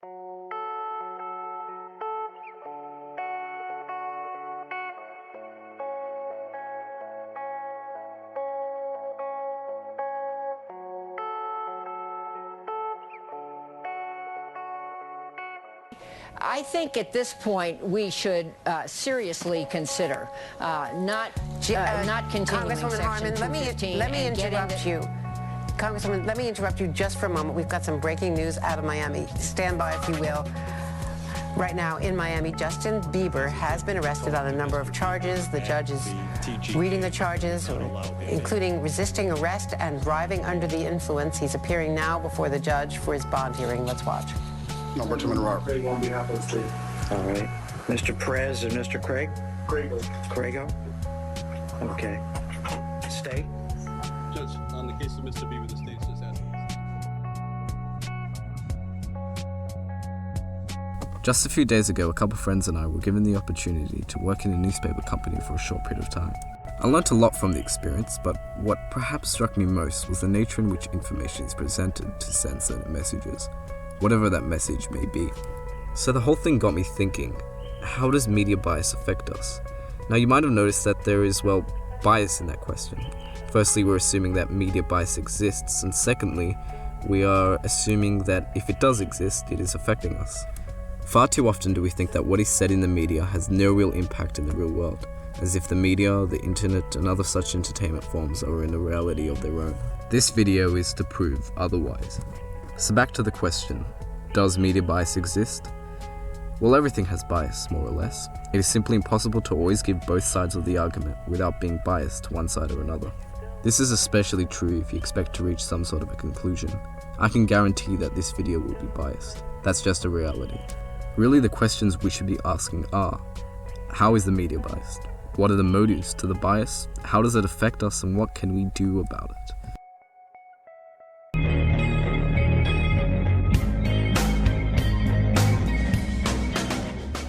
I think at this point we should seriously consider not continuing Congresswoman Section Harman, 215. let me interrupt you. Congresswoman, let me interrupt you just for a moment. We've got some breaking news out of Miami. Stand by, if you will. Right now in Miami, Justin Bieber has been arrested on a number of charges. The judge is reading the charges, including resisting arrest and driving under the influence. He's appearing now before the judge for his bond hearing. Let's watch. Number 2 Monroe. Craig on behalf of the state. All right. Mr. Perez and Mr. Craig? Craig. Craigo? Okay. State? Judge, on the case of Mr. Bieber, the state's just asking. Just a few days ago, a couple of friends and I were given the opportunity to work in a newspaper company for a short period of time. I learnt a lot from the experience, but what perhaps struck me most was the nature in which information is presented to send certain messages, whatever that message may be. So the whole thing got me thinking, how does media bias affect us? Now you might have noticed that there is, well, bias in that question. Firstly, we're assuming that media bias exists, and secondly, we are assuming that if it does exist, it is affecting us. Far too often do we think that what is said in the media has no real impact in the real world, as if the media, the internet, and other such entertainment forms are in a reality of their own. This video is to prove otherwise. So back to the question, does media bias exist? Well, everything has bias, more or less. It is simply impossible to always give both sides of the argument without being biased to one side or another. This is especially true if you expect to reach some sort of a conclusion. I can guarantee that this video will be biased. That's just a reality. Really, the questions we should be asking are, how is the media biased? What are the motives to the bias? How does it affect us, and what can we do about it?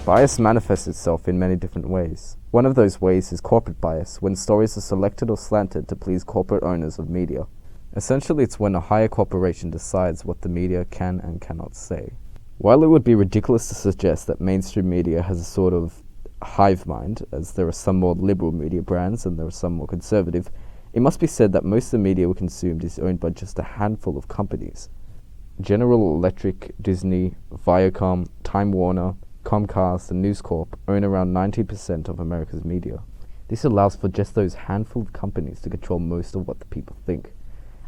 Bias manifests itself in many different ways. One of those ways is corporate bias, when stories are selected or slanted to please corporate owners of media. Essentially, it's when a higher corporation decides what the media can and cannot say. While it would be ridiculous to suggest that mainstream media has a sort of hive mind, as there are some more liberal media brands and there are some more conservative, it must be said that most of the media we consumed is owned by just a handful of companies. General Electric, Disney, Viacom, Time Warner, Comcast, and News Corp own around 90% of America's media. This allows for just those handful of companies to control most of what the people think.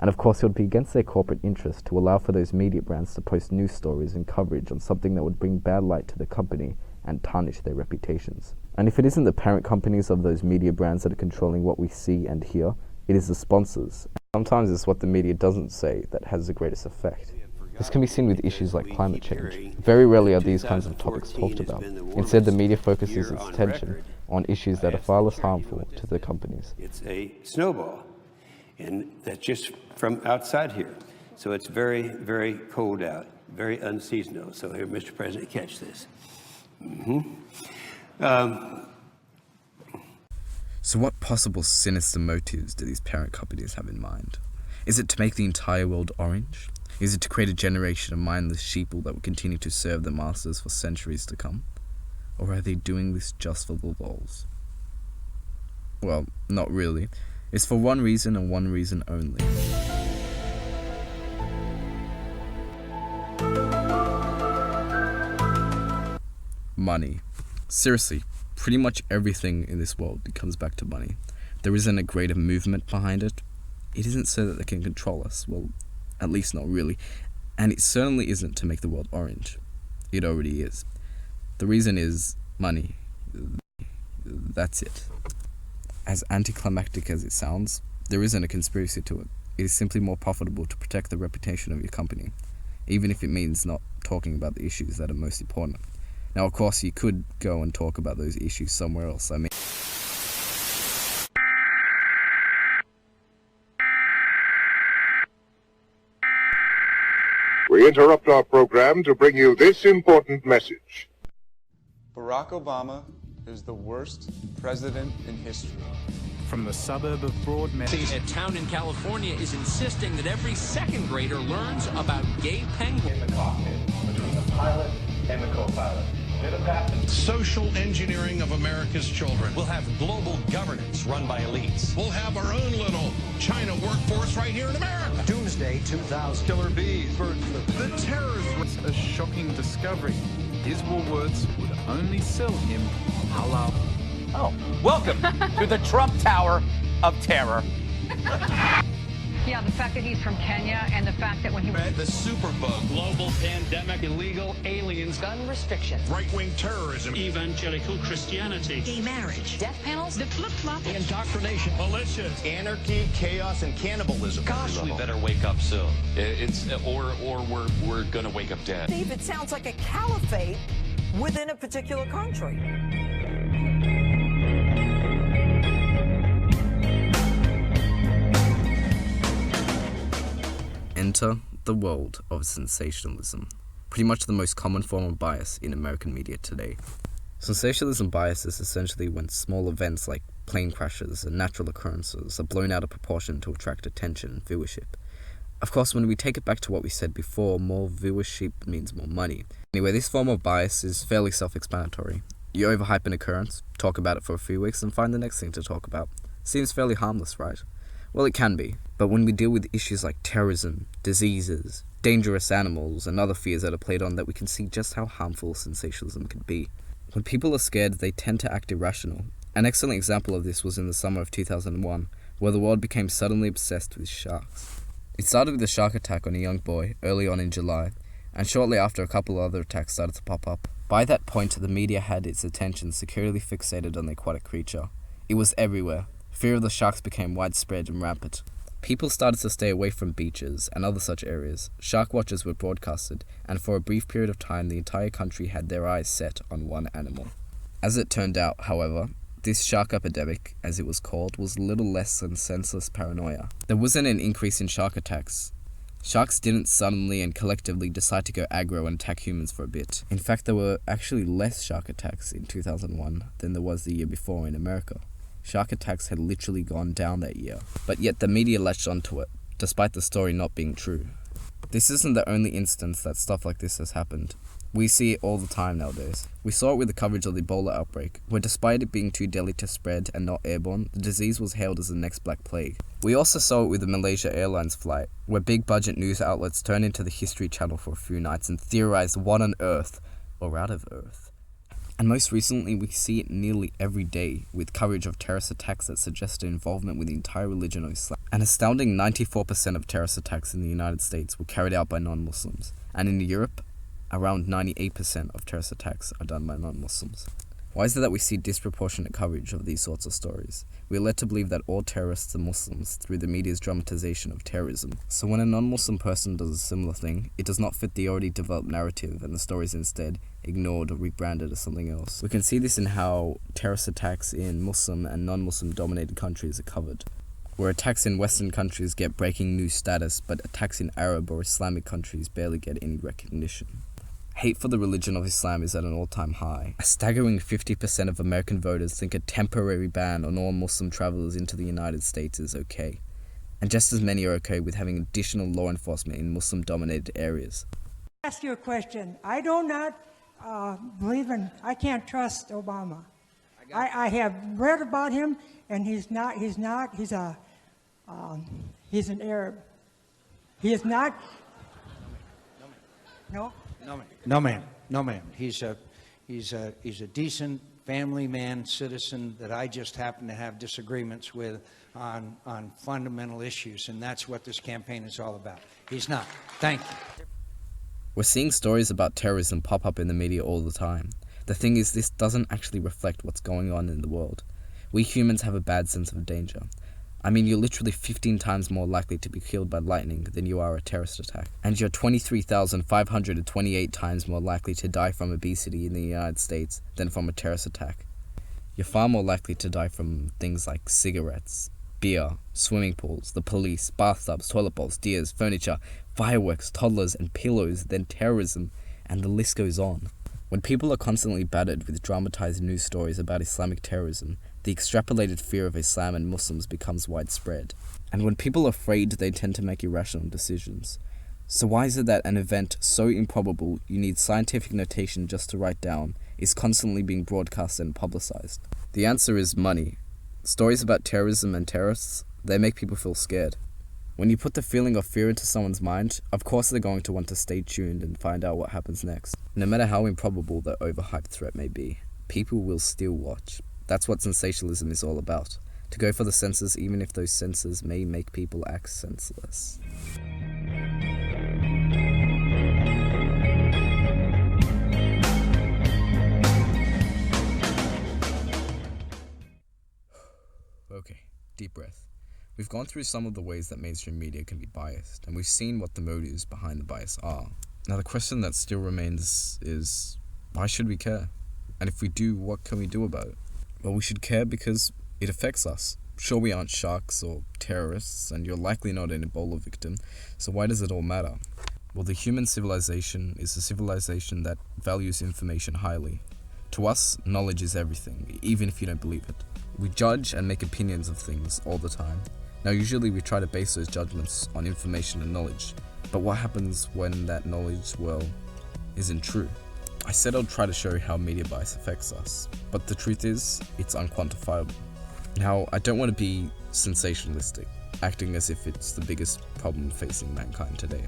And of course, it would be against their corporate interest to allow for those media brands to post news stories and coverage on something that would bring bad light to the company and tarnish their reputations. And if it isn't the parent companies of those media brands that are controlling what we see and hear, it is the sponsors. Sometimes it's what the media doesn't say that has the greatest effect. This can be seen with issues like climate change. Very rarely are these kinds of topics talked about. Instead, the media focuses its attention on issues that are far less harmful to the companies. It's a snowball, and that's just from outside here. So it's very, very cold out, very unseasonal. So here, Mr. President, catch this. So what possible sinister motives do these parent companies have in mind? Is it to make the entire world orange? Is it to create a generation of mindless sheeple that will continue to serve the masters for centuries to come? Or are they doing this just for the lols? Well, not really. It's for one reason and one reason only. Money. Seriously, pretty much everything in this world comes back to money. There isn't a greater movement behind it. It isn't so that they can control us. Well, at least not really. And it certainly isn't to make the world orange. It already is. The reason is money. That's it. As anticlimactic as it sounds, there isn't a conspiracy to it. It is simply more profitable to protect the reputation of your company, even if it means not talking about the issues that are most important. Now, of course, you could go and talk about those issues somewhere else. I mean, we interrupt our program to bring you this important message. Barack Obama is the worst president in history. From the suburb of Broadmeadow, a town in California is insisting that every second grader learns about gay penguins. pilot and the co-pilot. Social engineering of America's children. We'll have global governance run by elites. We'll have our own little China workforce right here in America. Doomsday 2000. Killer bees, bird flu. The terror threats. A shocking discovery. His Woolworths would only sell him halal. Oh, welcome to the Trump Tower of Terror. Yeah, the fact that he's from Kenya and the fact that when he read the superbug, Global pandemic, illegal aliens, gun restrictions, right-wing terrorism, evangelical Christianity, gay marriage, death panels, the flip-flop, indoctrination, malicious, anarchy, chaos, and cannibalism. Gosh, we better wake up soon. We're gonna wake up dead. Steve, it sounds like a caliphate within a particular country. Enter the world of sensationalism, pretty much the most common form of bias in American media today. Sensationalism bias is essentially when small events like plane crashes and natural occurrences are blown out of proportion to attract attention and viewership. Of course, when we take it back to what we said before, more viewership means more money. Anyway, this form of bias is fairly self-explanatory. You overhype an occurrence, talk about it for a few weeks, and find the next thing to talk about. Seems fairly harmless, right? Well, it can be, but when we deal with issues like terrorism, diseases, dangerous animals, and other fears that are played on, that we can see just how harmful sensationalism can be. When people are scared, they tend to act irrational. An excellent example of this was in the summer of 2001, where the world became suddenly obsessed with sharks. It started with a shark attack on a young boy early on in July, and shortly after a couple of other attacks started to pop up. By that point, the media had its attention securely fixated on the aquatic creature. It was everywhere. Fear of the sharks became widespread and rampant. People started to stay away from beaches and other such areas. Shark watches were broadcasted, and for a brief period of time the entire country had their eyes set on one animal. As it turned out, however, this shark epidemic, as it was called, was little less than senseless paranoia. There wasn't an increase in shark attacks. Sharks didn't suddenly and collectively decide to go aggro and attack humans for a bit. In fact, there were actually less shark attacks in 2001 than there was the year before in America. Shark attacks had literally gone down that year, but yet the media latched onto it, despite the story not being true. This isn't the only instance that stuff like this has happened. We see it all the time nowadays. We saw it with the coverage of the Ebola outbreak, where despite it being too deadly to spread and not airborne, the disease was hailed as the next Black Plague. We also saw it with the Malaysia Airlines flight, where big budget news outlets turned into the History Channel for a few nights and theorized what on earth, or out of earth. And most recently, we see it nearly every day with coverage of terrorist attacks that suggest involvement with the entire religion of Islam. An astounding 94% of terrorist attacks in the United States were carried out by non-Muslims, and in Europe, around 98% of terrorist attacks are done by non-Muslims. Why is it that we see disproportionate coverage of these sorts of stories? We are led to believe that all terrorists are Muslims through the media's dramatization of terrorism. So when a non-Muslim person does a similar thing, it does not fit the already developed narrative, and the story is instead ignored or rebranded as something else. We can see this in how terrorist attacks in Muslim and non-Muslim dominated countries are covered, where attacks in Western countries get breaking news status, but attacks in Arab or Islamic countries barely get any recognition. Hate for the religion of Islam is at an all-time high. A staggering 50% of American voters think a temporary ban on all Muslim travelers into the United States is okay. And just as many are okay with having additional law enforcement in Muslim-dominated areas. Ask you a question. I do not believe in, I can't trust Obama. I have read about him, and he's an Arab. He is not, no? No, ma'am. He's a decent family man, citizen that I just happen to have disagreements with on fundamental issues, and that's what this campaign is all about. He's not. Thank you. We're seeing stories about terrorism pop up in the media all the time. The thing is, this doesn't actually reflect what's going on in the world. We humans have a bad sense of danger. I mean, you're literally 15 times more likely to be killed by lightning than you are a terrorist attack. And you're 23,528 times more likely to die from obesity in the United States than from a terrorist attack. You're far more likely to die from things like cigarettes, beer, swimming pools, the police, bathtubs, toilet bowls, deers, furniture, fireworks, toddlers, and pillows than terrorism, and the list goes on. When people are constantly battered with dramatized news stories about Islamic terrorism, the extrapolated fear of Islam and Muslims becomes widespread. And when people are afraid, they tend to make irrational decisions. So why is it that an event so improbable you need scientific notation just to write down is constantly being broadcast and publicized? The answer is money. Stories about terrorism and terrorists, they make people feel scared. When you put the feeling of fear into someone's mind, of course they're going to want to stay tuned and find out what happens next. No matter how improbable the overhyped threat may be, people will still watch. That's what sensationalism is all about. To go for the senses even if those senses may make people act senseless. Okay, deep breath. We've gone through some of the ways that mainstream media can be biased, and we've seen what the motives behind the bias are. Now the question that still remains is, why should we care? And if we do, what can we do about it? Well, we should care because it affects us. Sure, we aren't sharks or terrorists, and you're likely not an Ebola victim, so why does it all matter? Well, the human civilization is a civilization that values information highly. To us, knowledge is everything, even if you don't believe it. We judge and make opinions of things all the time. Now, usually we try to base those judgments on information and knowledge, but what happens when that knowledge, well, isn't true? I said I'd try to show how media bias affects us, but the truth is, it's unquantifiable. Now, I don't want to be sensationalistic, acting as if it's the biggest problem facing mankind today.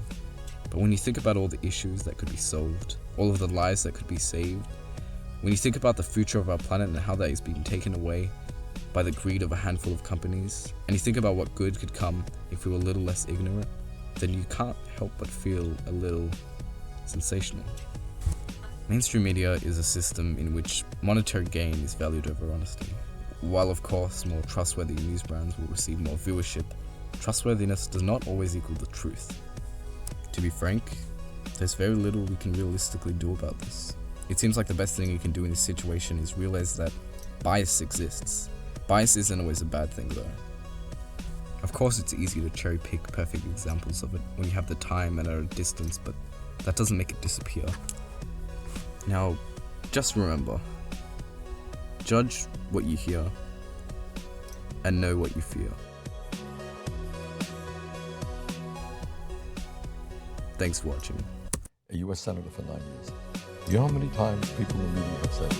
But when you think about all the issues that could be solved, all of the lives that could be saved, when you think about the future of our planet and how that is being taken away by the greed of a handful of companies, and you think about what good could come if we were a little less ignorant, then you can't help but feel a little sensational. Mainstream media is a system in which monetary gain is valued over honesty. While of course more trustworthy news brands will receive more viewership, trustworthiness does not always equal the truth. To be frank, there's very little we can realistically do about this. It seems like the best thing you can do in this situation is realize that bias exists. Bias isn't always a bad thing though. Of course it's easy to cherry pick perfect examples of it when you have the time and are at a distance, but that doesn't make it disappear. Now, just remember, judge what you hear and know what you fear. Thanks for watching. A U.S. Senator for 9 years. You know how many times people in the media have said,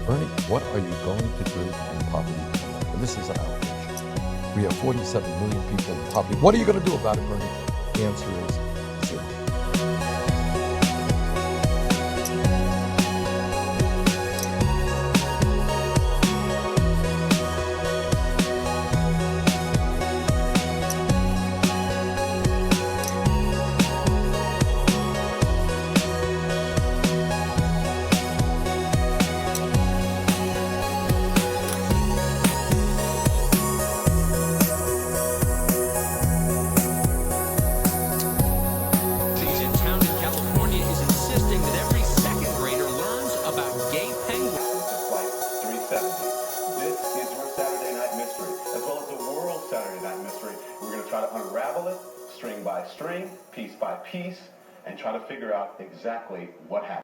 Bernie, what are you going to do in poverty? And this is an outrage. We have 47 million people in poverty. What are you going to do about it, Bernie? The answer is zero. Unravel it, string by string, piece by piece, and try to figure out exactly what happened.